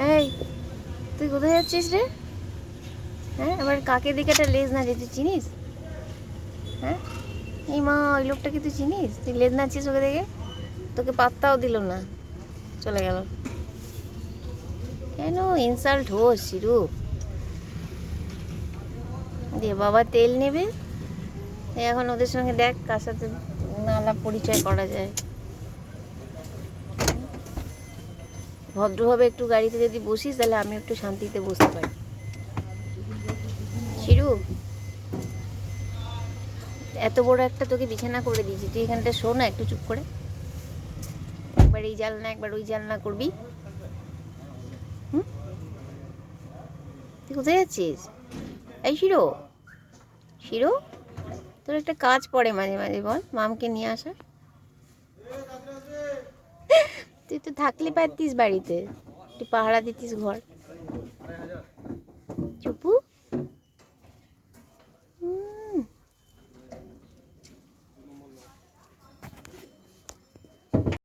এই, তুই কোথায় যাচ্ছিস রে? হ্যাঁ, এবার কাকের দিকে একটা লেজ নাড়ে, তুই চিনিস? হ্যাঁ, এই মা, ওই লোকটাকে তুই চিনিস? তুই লেজ নাড়ছিস ওকে দেখে, তোকে পাত্তাও দিল না, চলে গেল। কেন ইনসাল্ট হোস শিরু? দিয়ে বাবা তেল নেবে, এখন ওদের সঙ্গে দেখ কার সাথে আলাপ পরিচয় করা যায়। ভদ্রভাবে একটু গাড়িতে যদি বসিস তাহলে আমি একটু শান্তিতে বসতে পারি। শিরু, এত বড় একটা তোকে বিছানা করে দিয়েছি, তুই এখানটা শো না একটু চুপ করে। একবার এই জানলা একবার ওই জানলা করবি। হুম, তুই কোথায় যাচ্ছিস? এই শিরো, শিরো, তোর একটা কাজ পড়ে মাঝে মাঝে, বল মামকে নিয়ে আসা। তুই তো থাকলে পারতিস বাড়িতে, তুই পাহারা দিতিস ঘর। চুপু।